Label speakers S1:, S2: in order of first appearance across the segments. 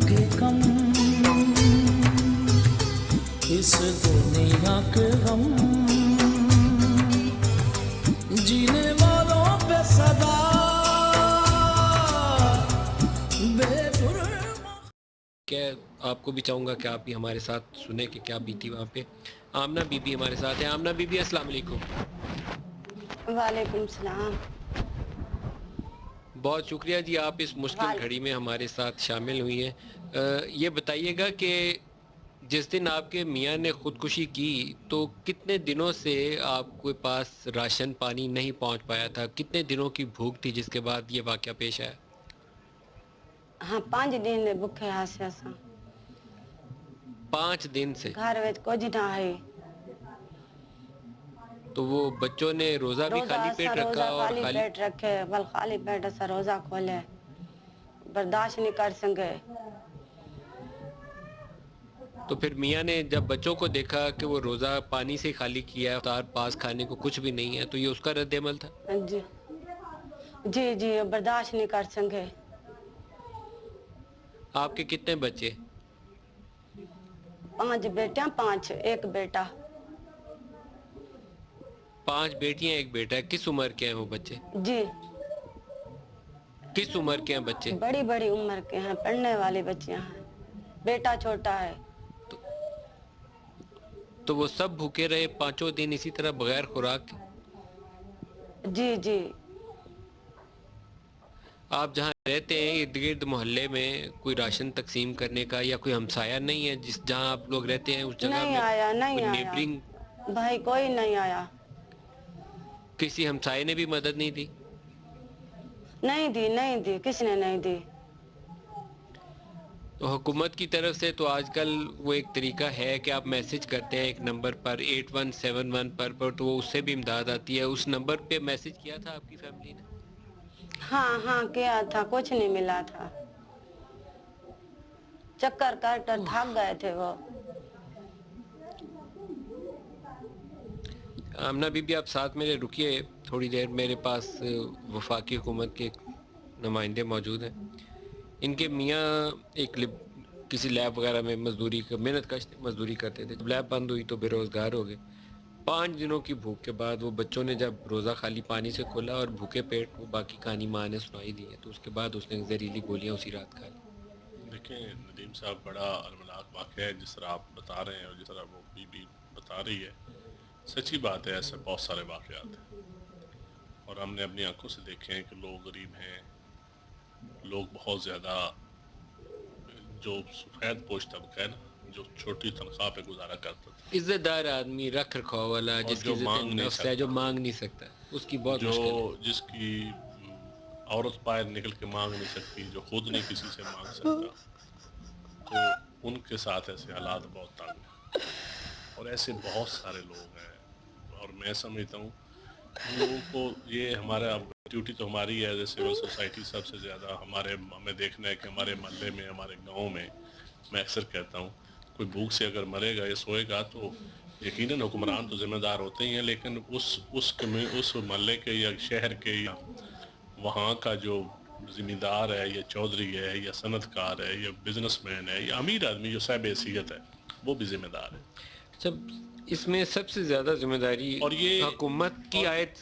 S1: लगे कम इस दुनिया के गम जीने वालों पे सदा
S2: क्या आपको भी चाहूँगा कि आप भी हमारे साथ सुने कि क्या बीती वहाँ पे। आमना बीबी हमारे साथ है। आमना बीबी अस्सलाम वालेकुम।
S3: वालेकुम सलाम।
S2: बहुत शुक्रिया जी, आप इस मुश्किल घड़ी में हमारे साथ शामिल हुई हैं। ये बताइएगा कि जिस दिन आपके मियाँ ने ख़ुदकुशी की तो कितने दिनों से आपके पास राशन पानी नहीं पहुँच पाया था? कितने दिनों की भूख थी जिसके बाद ये वाक़या पेश आया?
S3: हाँ 5 दिन भुखे आसे असां
S2: 5 दिन से?
S3: घर विच कुछ ना है।
S2: तो वो बच्चों ने रोज़ा भी खाली पेट रखा और
S3: खाली पेट रखे, बल खाली पेट असां रोज़ा खोले, बर्दाश्त नहीं कर सके।
S2: तो फिर मियाँ ने जब बच्चों को देखा कि वो रोज़ा पानी से खाली किया है, तार पास खाने को कुछ भी नहीं है, तो ये उसका रद्द-ए-अमल था?
S3: जी जी जी, बर्दाश्त नहीं कर सके।
S2: आपके कितने बच्चे?
S3: 5 बेटियां, 5 एक बेटा।
S2: 5 बेटियां, 1 बेटा है। किस उम्र के हैं वो बच्चे?
S3: जी
S2: किस उम्र के हैं बच्चे?
S3: बड़ी बड़ी उम्र के हैं, पढ़ने वाली बच्चियां हैं, बेटा छोटा है।
S2: तो वो सब भूखे रहे 5 दिन इसी तरह बगैर खुराक के?
S3: जी जी।
S2: आप जहाँ रहते हैं इर्द गिर्द मोहल्ले में कोई राशन तकसीम करने का या कोई हमसाया नहीं है जिस जहाँ आप लोग रहते हैं उस जगह
S3: नहीं
S2: में?
S3: आया, नहीं
S2: कोई
S3: आया
S2: नेबरिंग
S3: भाई, कोई नहीं आया।
S2: किसी हमसाये ने भी मदद नहीं दी?
S3: नहीं दी, नहीं दी, किसने नहीं दी।
S2: तो हुकूमत की तरफ से तो आजकल वो एक तरीका है कि आप मैसेज करते हैं एक नंबर पर 8171 पर तो वो उससे भी इमदाद आती है। उस नंबर पे मैसेज किया था आपकी फैमिली ने?
S3: हाँ हाँ किया था, कुछ नहीं मिला था। चक्कर काटकर थक गए थे वो।
S2: आमना बीबी आप साथ मेरे रुकिए थोड़ी देर, मेरे पास वफाकी हुकूमत के नुमाइंदे मौजूद हैं। इनके मियाँ किसी लैब वगैरह में मेहनत कश मजदूरी करते थे। जब लैब बंद हुई तो बेरोज़गार हो गए। 5 दिनों की भूख के बाद वो बच्चों ने जब रोज़ा खाली पानी से खोला और भूखे पेट वो बाकी कहानी माँ ने सुनाई दी है, तो उसके बाद उसने जहरीली गोलियाँ उसी रात खा ली।
S4: देखें नदीम साहब, बड़ा अरमनाक वाक़या है जिस तरह आप बता रहे हैं और जिस तरह वो बीबी बता रही है। सच्ची बात है, ऐसे बहुत सारे वाक़यात हैं और हमने अपनी आंखों से देखे हैं कि लोग गरीब हैं, लोग बहुत ज़्यादा जो सफ़ेद पोश तबका है ना, जो छोटी तनख्वाह पे गुजारा करता था,
S2: इज्जतदार आदमी, रख रखाव वाला, जिसकी नफ्स है, जो मांग नहीं सकता, उसकी बहुत मुश्किल है।
S4: जिसकी औरत बाहर निकल के मांग नहीं सकती, जो खुद नहीं किसी से मांग सकता, तो उनके साथ ऐसे हालात बहुत तंग हैं और ऐसे बहुत सारे लोग हैं। और मैं समझता हूँ लोगों को ये हमारा ड्यूटी तो हमारी है एज सिविल सोसाइटी, सबसे ज़्यादा हमें देखना है कि हमारे मोहल्ले में, हमारे गांव में, मैं अक्सर कहता हूँ कोई भूख से अगर मरेगा या सोएगा तो यकीनन हुक्मरान तो ज़िम्मेदार होते ही हैं, लेकिन उस मोहल्ले के या शहर के या वहाँ का जो ज़िम्मेदार है या चौधरी है या सनतकार है या बिजनेसमैन है या अमीर आदमी जो साहिब हैसियत है, वो भी ज़िम्मेदार है।
S2: सब इसमें सबसे ज़्यादा ज़िम्मेदारी
S4: और ये
S2: हुकूमत की आयत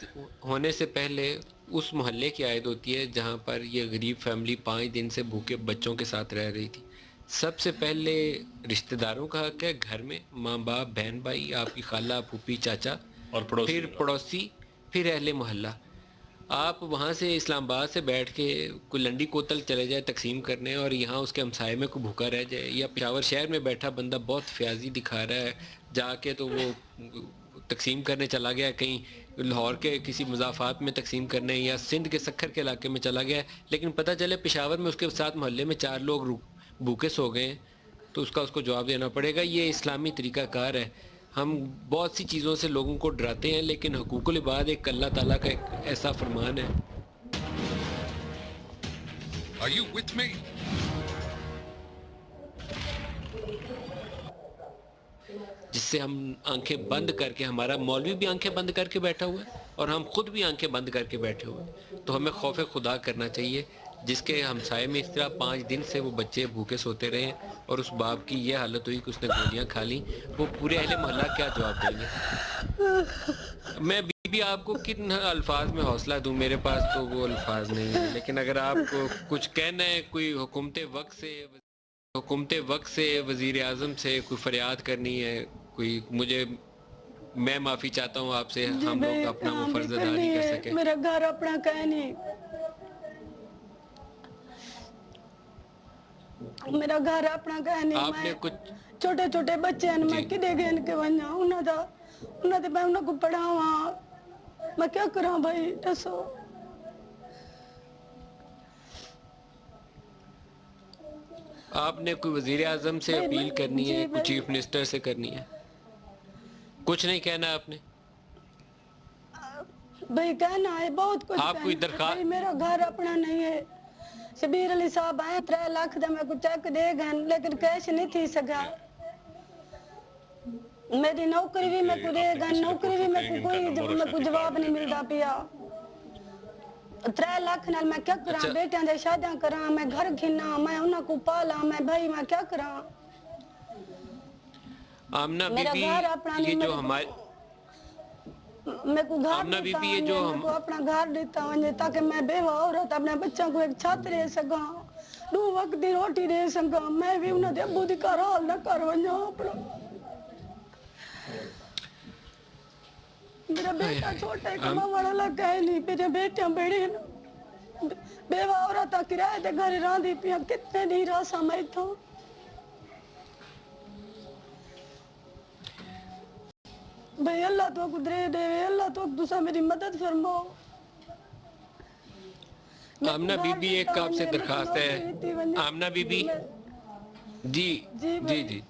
S2: होने से पहले उस मोहल्ले की आयत होती है जहाँ पर ये गरीब फैमिली 5 दिन से भूखे बच्चों के साथ रह रही थी। सबसे पहले रिश्तेदारों का हक है, घर में माँ बाप, बहन भाई, आपकी खाला, फूफी, चाचा
S4: और
S2: फिर पड़ोसी, फिर अहले मोहल्ला। आप वहाँ से इस्लामाबाद से बैठ के कोई लंडी कोतल चले जाए तकसीम करने और यहाँ उसके हमसाए में कोई भूखा रह जाए, या पेशावर शहर में बैठा बंदा बहुत फ्याजी दिखा रहा है जाके तो वो तकसीम करने चला गया, कहीं लाहौर के किसी मुज़ाफ़ात में तकसीम करने या सिंध के सक्खर के इलाके में चला गया, लेकिन पता चले पेशावर में उसके साथ मोहल्ले में 4 लोग भूखे सो गए, तो उसको जवाब देना पड़ेगा। ये इस्लामी तरीक़ाकार है। हम बहुत सी चीज़ों से लोगों को डराते हैं, लेकिन हुकूकुल इबाद एक अल्लाह ताला का एक ऐसा फरमान है।
S5: Are you with me?
S2: जिससे हम आंखें बंद करके, हमारा मौलवी भी आंखें बंद करके बैठा हुआ है और हम खुद भी आंखें बंद करके बैठे हुए हैं, तो हमें खौफ खुदा करना चाहिए। جس کے ہمسائے میں اس طرح 5 دن سے وہ بچے بھوکے سوتے رہے اور اس باپ کی یہ حالت ہوئی کہ اس نے گولیاں کھا لیں، وہ پورے اہل محلہ کیا جواب دیں گے؟ میں بھی آپ کو کن الفاظ میں حوصلہ دوں، میرے پاس تو وہ الفاظ نہیں ہیں، لیکن اگر آپ کو کچھ کہنا ہے، کوئی حکومت وقت سے وزیر اعظم سے کوئی فریاد کرنی ہے، کوئی مجھے، میں معافی چاہتا ہوں آپ سے، ہم لوگ اپنا وہ فرض ادا نہیں کر سکے۔
S3: میرا گھر اپنا کہیں نہیں، میرا گھر اپنا کہیں نہیں،
S2: آپ نے کچھ
S3: چھوٹے چھوٹے بچے ہیں، میں کدے گئے کے ونجا انہاں دے میں انہاں کو پڑھاواں، میں کیا کراں بھائی دسو؟
S2: آپ نے کوئی وزیر اعظم سے اپیل کرنی ہے، کوئی چیف منسٹر سے کرنی ہے؟ کچھ نہیں کہنا آپ نے؟
S3: بھائی کہنا ہے بہت کچھ
S2: آپ کوئی
S3: کہنا ہے،
S2: درخواست،
S3: بھائی میرا گھر اپنا نہیں ہے، شبیر علی صاحب آئے 3 لاکھ دا میں کو چیک دے گئے لیکن کیش نہیں تھی سکا، میری نوکری بھی میں کو دے گئے، نوکری بھی میں کو کوئی جواب نہیں ملتا پیا، 3 لاکھ نال میں کیا کراں؟ بیٹیاں دے شادیاں کراں، میں گھر گھنا، میں انہاں کو پالاں، میں بھائی میں کیا کراں؟
S2: آمنہ بی
S3: میرا
S2: بی،
S3: گھر اپنا
S2: یہ
S3: نہیں،
S2: جو ہمارے
S3: میں کو گھر
S2: آمنہ بی
S3: دیتا
S2: بی، یہ
S3: ونجے،
S2: جو
S3: میں کو اپنا گھر دیتا ونجے تاکہ میں بیوہ عورت اپنے بچوں کو ایک چھت دے سکاں، 2 وقت دی روٹی دے سکاں، میں بھی انہاں دے ابو دی کار حال نہ کر ونجاں اپنا۔ میرا بیٹا چھوٹا ہے، کماں والا لگا ہے نہیں، میرے بیٹیاں بڑے ہیں، بیوہ عورتاں کرائے دے گھر راندی پیاں، کتنے دی راساں میں تھا۔ بھئی اللہ تو کو دے دے، اللہ تو تسا میری مدد فرماؤ۔
S2: آمنہ بی بی، ایک آپ سے درخواست ہے، آمنہ بی بی، جی جی جی،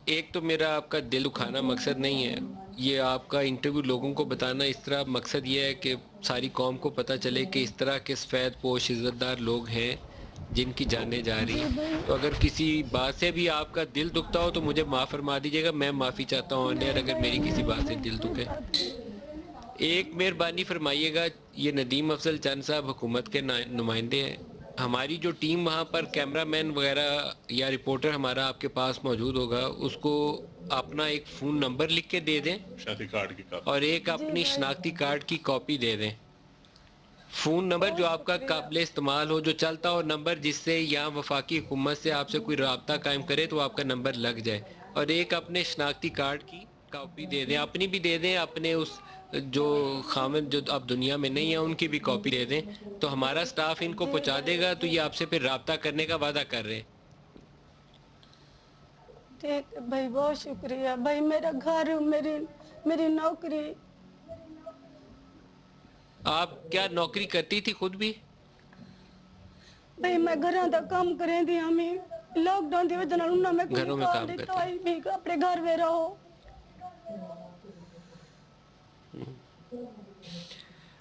S2: ایک تو میرا آپ کا دل دکھانا مقصد نہیں ہے، یہ آپ کا انٹرویو لوگوں کو بتانا اس طرح مقصد یہ ہے کہ ساری قوم کو پتہ چلے کہ اس طرح کے سفید پوش عزت دار لوگ ہیں جن کی جانیں جا رہی ہیں، تو اگر کسی بات سے بھی آپ کا دل دکھتا ہو تو مجھے معاف فرما دیجیے گا، میں معافی چاہتا ہوں آن ایئر اگر میری کسی بات سے دل دکھے۔ ایک مہربانی فرمائیے گا، یہ ندیم افضل چند صاحب حکومت کے نمائندے ہیں، ہماری جو ٹیم وہاں پر کیمرہ مین وغیرہ یا رپورٹر ہمارا آپ کے پاس موجود ہوگا، اس کو اپنا ایک فون نمبر لکھ کے دے دیں اور ایک اپنی شناختی کارڈ کی کاپی دے دیں، فون نمبر جو آپ کا قابل استعمال ہو، جو چلتا ہو نمبر، جس سے یہاں وفاقی حکومت سے آپ سے کوئی رابطہ قائم کرے تو آپ کا نمبر لگ جائے، اور ایک اپنے شناختی کارڈ کی کاپی دے دیں، اپنی بھی دے دیں، اپنے اس جو خامد جو اب دنیا میں نہیں ہیں ان کی بھی کاپی دے دیں، تو ہمارا سٹاف ان کو پہنچا دے گا، تو یہ آپ سے پھر رابطہ کرنے کا وعدہ کر رہے ہیں۔
S3: ٹھیک ہے بھائی، بہت شکریہ بھائی، میرا گھر، میری نوکری۔
S2: آپ کیا نوکری کرتی تھی خود بھی؟
S3: بھائی میں گھراں دا کام کریں دی، ہمیں لاک ڈاؤن دی وجہ نال انہاں میں کوئی
S2: گھروں میں
S3: کام
S2: کام
S3: دیتا
S2: کرتی
S3: ہے بھی اپنے گھر میں رہو۔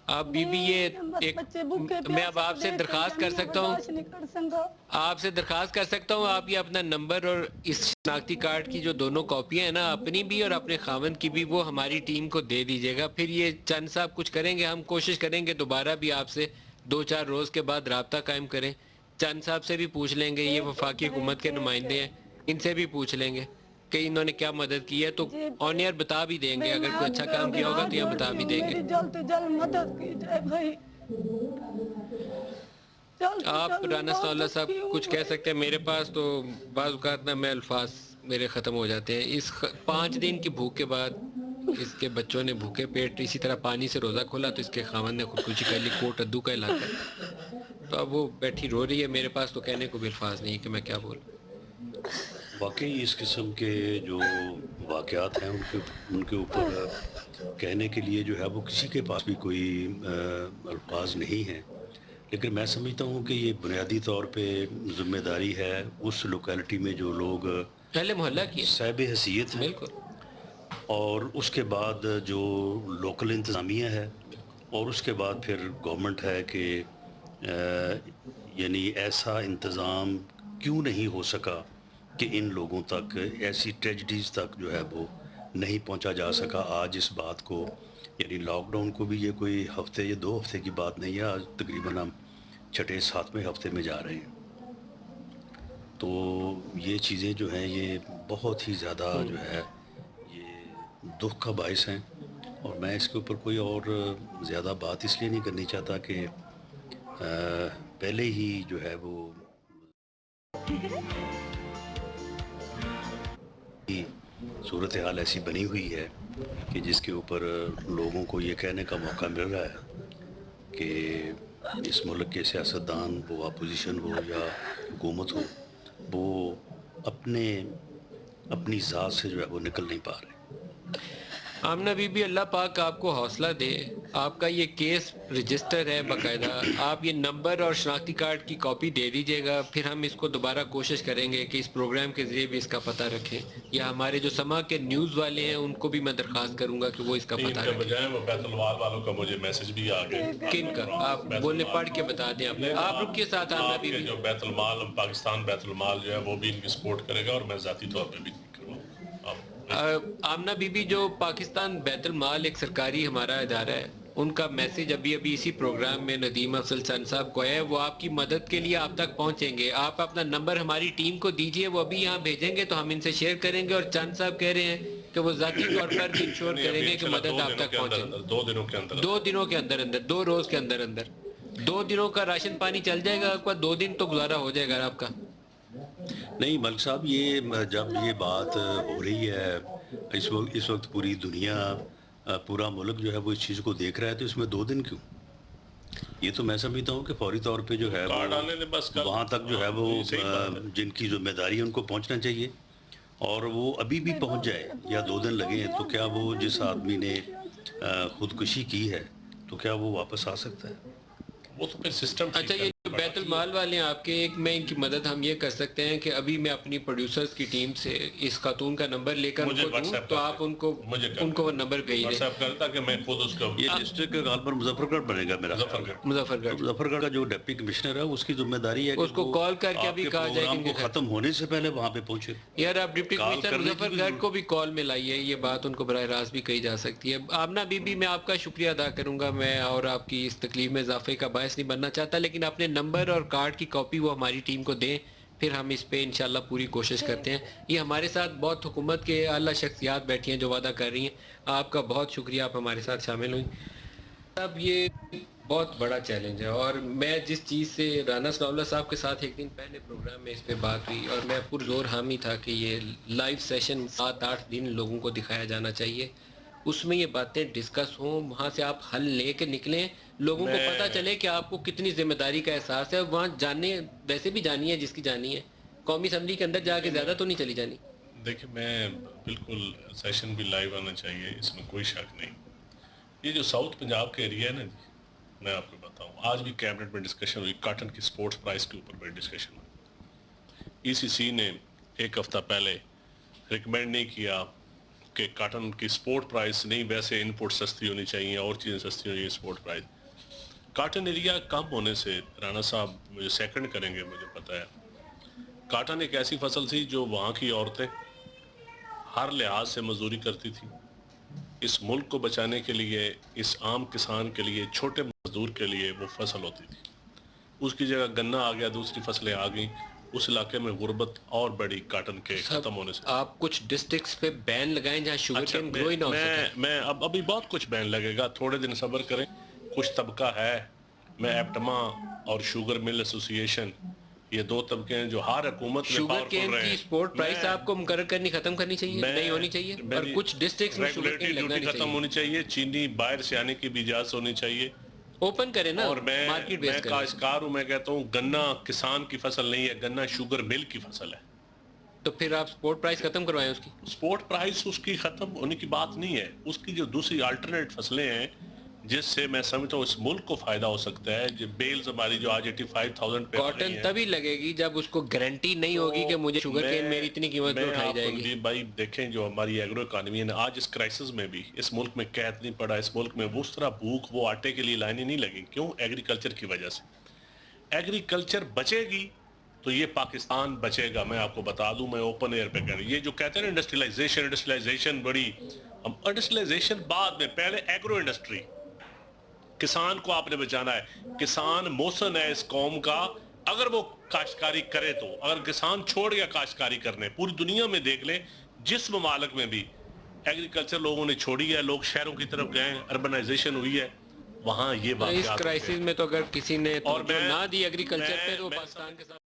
S2: آپ بی بی، یہ ایک
S3: بچے بھوکے
S2: میں اب آپ سے
S3: پیاسے
S2: درخواست کر سکتا ہوں،
S3: برداشت نہیں کر سکا۔
S2: آپ سے درخواست کر سکتا ہوں، آپ یہ اپنا نمبر اور اس شناختی کارڈ کی جو دونوں کاپیاں ہیں نا، اپنی بھی اور اپنے خاوند کی بھی، وہ ہماری ٹیم کو دے دیجیے گا، پھر یہ چند صاحب کچھ کریں گے، ہم کوشش کریں گے دوبارہ بھی آپ سے 2-4 روز کے بعد رابطہ قائم کریں، چند صاحب سے بھی پوچھ لیں گے، یہ وفاقی حکومت کے نمائندے ہیں، ان سے بھی پوچھ لیں گے کہ انہوں نے کیا مدد کی ہے، تو آن ایئر بتا بھی دیں گے، اگر کوئی اچھا کام کیا ہوگا تو یہ بتا بھی دیں گے۔
S3: میری جلد سے جلد مدد کی جائے بھائی،
S2: آپ رانا ثناء اللہ صاحب کچھ کہہ سکتے ہیں؟ میرے پاس تو بعض اوقات نہ میں الفاظ میرے ختم ہو جاتے ہیں، اس 5 دن کی بھوک کے بعد اس کے بچوں نے بھوکے پیٹ اسی طرح پانی سے روزہ کھولا تو اس کے خاوند نے خودکشی کر لی، کوٹ ادو کا علاقہ ہے، تو اب وہ بیٹھی رو رہی ہے، میرے پاس تو کہنے کو بھی الفاظ نہیں ہے کہ میں کیا بولوں۔
S6: واقعی اس قسم کے جو واقعات ہیں ان کے اوپر کہنے کے لیے جو ہے وہ کسی کے پاس بھی کوئی الفاظ نہیں ہیں، لیکن میں سمجھتا ہوں کہ یہ بنیادی طور پہ ذمہ داری ہے اس لوکیلٹی میں جو لوگ
S2: اہل محلہ کی
S6: صاحب حیثیت ہیں،
S2: بالکل،
S6: اور اس کے بعد جو لوکل انتظامیہ ہے، اور اس کے بعد پھر گورنمنٹ ہے کہ یعنی ایسا انتظام کیوں نہیں ہو سکا کہ ان لوگوں تک ایسی ٹریجڈیز تک جو ہے وہ نہیں پہنچا جا سکا۔ آج اس بات کو، یعنی لاک ڈاؤن کو بھی یہ کوئی ہفتے یا 2 ہفتے کی بات نہیں ہے، آج تقریباً ہم छठे 7वें हफ्ते में जा रहे हैं। तो ये चीज़ें जो हैं ये बहुत ही ज़्यादा जो है ये दुख का बायस हैं, और मैं इसके ऊपर कोई और ज़्यादा बात इसलिए नहीं करनी चाहता कि पहले ही जो है वो सूरत हाल ऐसी बनी हुई है कि जिसके ऊपर लोगों को ये कहने का मौका मिल रहा है कि इस मुल्क के सियासतदान, वो अपोजिशन हो या हुकूमत हो, वो अपनी ज़ात से जो है वो निकल नहीं पा रहे।
S2: आमना बीबी, अल्लाह पाक आपको हौसला दे। आपका ये केस रजिस्टर है बाकायदा, आप ये नंबर और शनाख्ती कार्ड की कॉपी दे दीजिएगा, फिर हम इसको दोबारा कोशिश करेंगे कि इस प्रोग्राम के ज़रिए भी इसका पता रखें, या हमारे जो समा के न्यूज़ वाले हैं उनको भी मैं दरख्वास्त करूँगा कि वो इसका पता रखें।
S4: बजाय वो बैतुल माल वालों का मुझे मैसेज भी आ गया।
S2: किन का? आप बोले पढ़ के बता दें। आप रुकिए साथ आमना बीबी।
S4: जो बैतुल माल, पाकिस्तान बैतुल माल जो है वो भी इनकी सपोर्ट करेगा, और मैं ज़ाती तौर पर भी
S2: आमना बीबी, जो पाकिस्तान बैतुल माल एक सरकारी हमारा इदारा है, उनका मैसेज अभी इसी प्रोग्राम में नदीम अफजल सन साहब को है, वो आपकी मदद के लिए आप तक पहुंचेंगे। आप अपना नंबर हमारी टीम को दीजिए, वो अभी यहाँ भेजेंगे तो हम इनसे शेयर करेंगे, और चंद साहब कह रहे हैं कि वो ज़ाती तौर पर भी इंश्योर करेंगे कि मदद आप तक पहुँचे।
S4: 2 दिनों के अंदर
S2: 2 दिनों के अंदर अंदर 2 रोज़ के अंदर अंदर 2 दिनों का राशन पानी चल जाएगा आपका, 2 दिन तो गुजारा हो जाएगा आपका।
S6: नहीं मलिक साहब, ये जब ये बात हो रही है इस वक्त पूरी दुनिया, पूरा मुल्क जो है वो इस चीज़ को देख रहा है, तो इसमें 2 दिन क्यों? ये तो मैं समझता हूँ कि फौरी तौर पे जो है वहाँ तक जो है वो जिनकी जिम्मेदारी है उनको पहुँचना चाहिए, और वो अभी भी पहुँच जाए, या 2 दिन लगे हैं तो क्या वो जिस आदमी ने खुदकुशी की है तो क्या वो वापस आ सकता है?
S4: वो तो फिर सिस्टम।
S2: अच्छा, ये जो बैतुल माल वाले हैं आपके, एक मैं इनकी मदद हम ये कर सकते हैं कि अभी मैं अपनी प्रोड्यूसर्स की टीम से इस खातून का नंबर लेकर उनको दूं, तो आप उनको वो नंबर भेज दें।
S4: करता कि मैं खुद उसको
S6: ये डिस्ट्रिक्ट का गाल पर मुजफ्फरगढ़ बनेगा मेरा। मुजफ्फरगढ़ का जो डिप्टी कमिश्नर है उसकी जिम्मेदारी है
S2: उसको कॉल करके अभी कहा जाए कि
S6: खत्म होने से पहले वहाँ पे पहुँचे।
S2: यार, आप डिप्टी कमिश्नर मुजफ्फरगढ़ को भी कॉल में लाइए, ये बात उनको बराह रास्त भी कही जा सकती है। आमना बीबी, मैं आपका शुक्रिया अदा करूंगा, मैं और आपकी इस तकलीफ में इजाफे का बायस नहीं बनना चाहता, लेकिन अपने नंबर और कार्ड की कॉपी वो हमारी टीम को दें, फिर हम इस पे इंशाल्लाह पूरी कोशिश करते हैं। ये हमारे साथ बहुत हुकूमत के आला शख्सियात बैठी हैं जो वादा कर रही हैं। आपका बहुत शुक्रिया, आप हमारे साथ शामिल हुई। अब ये बहुत बड़ा चैलेंज है, और मैं जिस चीज़ से राना सनाउल्लाह साहब के साथ एक दिन पहले प्रोग्राम में इस पे बात हुई, और मैं पुरजोर हामी था कि ये लाइव सेशन 7-8 दिन लोगों को दिखाया जाना चाहिए, उसमें ये बातें डिस्कस हों, वहाँ से आप हल लेके निकलें, लोगों को पता चले कि आपको कितनी जिम्मेदारी का एहसास है। वहाँ जाने, वैसे भी जानी है जिसकी जानी है, कौमी असम्बली के अंदर जाके ज़्यादा तो नहीं चली जानी।
S4: देखिए, मैं बिल्कुल सेशन भी लाइव आना चाहिए, इसमें कोई शक नहीं। ये जो साउथ पंजाब का एरिया है ना जी, मैं आपको बताऊँ, आज भी कैबिनेट में डिस्कशन हुई, काटन की स्पोर्ट्स प्राइस के ऊपर बड़ी डिस्कशन हुई। ECC ने 1 हफ्ता पहले रिकमेंड नहीं किया कि काटन की स्पोर्ट प्राइस नहीं, वैसे इनपुट सस्ती होनी चाहिए और चीज़ें सस्ती होनी चाहिए, स्पोर्ट प्राइस। काटन एरिया कम होने से, राना साहब मुझे सेकंड करेंगे, मुझे पता है, काटन एक ऐसी फसल थी जो वहाँ की औरतें हर लिहाज से मजदूरी करती थी। इस मुल्क को बचाने के लिए, इस आम किसान के लिए, छोटे मजदूर के लिए वो फसल होती थी। उसकी जगह गन्ना आ गया, दूसरी फसलें आ गई, उस इलाके में गुर्बत और बड़ी काटन के खत्म होने से।
S2: आप कुछ डिस्ट्रिक्ट्स पे बैन लगाएं जहाँ शुगर केन ग्रो ही ना हो सके।
S4: मैं अभी बहुत कुछ बैन लगेगा, थोड़े दिन सब्र करें। कुछ तबका है, मैं एप्टमा और शुगर मिल एसोसिएशन, ये 2 तबके हैं जो हर हुकूमत में
S2: शुगर केन की स्पोर्ट प्राइस आपको मुकर्रर करनी, खत्म करनी चाहिए, नहीं होनी चाहिए, और कुछ डिस्ट्रिक्ट्स में शुगर केन लगना नहीं
S4: खत्म होनी चाहिए। चीनी बाहर से आने की भी इजाजत होनी चाहिए,
S2: ओपन करें ना,
S4: और
S2: मार्केट बेस करें।
S4: काश्तकार हूँ, मैं कहता हूँ गन्ना किसान की फसल नहीं है, गन्ना शुगर मिल की फसल है।
S2: तो फिर आप स्पोर्ट प्राइस खत्म करवाएं उसकी।
S4: स्पोर्ट प्राइस उसकी खत्म होने की बात नहीं है, उसकी जो दूसरी अल्टरनेट फसलें हैं जिससे मैं समझता हूँ इस मुल्क को फायदा हो सकता है। जो बेल्स हमारी जो आज 85,000 पे
S2: कॉटन तभी लगेगी जब उसको गारंटी नहीं होगी कि मुझे शुगर केन मेरी इतनी कीमत पे उठाई जाएगी।
S4: भाई देखें, जो हमारी एग्रो इकोनॉमी है आज इस क्राइसिस में भी इस मुल्क में कैद नहीं पड़ा, इस मुल्क में उस तरह भूख वो आटे के लिए लाइनें नहीं लगी। क्यों? एग्रीकल्चर की वजह से। एग्रीकल्चर बचेगी तो ये पाकिस्तान बचेगा। मैं आपको बता दूं, मैं ओपन एयर पे कह रहा हूं, ये जो कहते हैं ना इंडस्ट्रियलाइजेशन बड़ी, इंडस्ट्रियलाइजेशन बाद में, पहले एग्रो इंडस्ट्री, किसान को आपने बचाना है। किसान मोसन है इस कौम का, अगर वो काश्तकारी करे तो। अगर किसान छोड़ गया काश्तकारी करने, पूरी दुनिया में देख लें जिस ममालिक में भी एग्रीकल्चर लोगों ने छोड़ी है, लोग शहरों की तरफ गए, अर्बनाइजेशन हुई है, वहाँ ये
S2: तो इस
S4: वाक़यात
S2: क्राइसिस में तो अगर किसी ने
S4: और
S2: तवज्जो
S4: मैं-
S2: ना दी एग्रीकल्चर पे तो
S4: मैं
S2: पाकिस्तान के साथ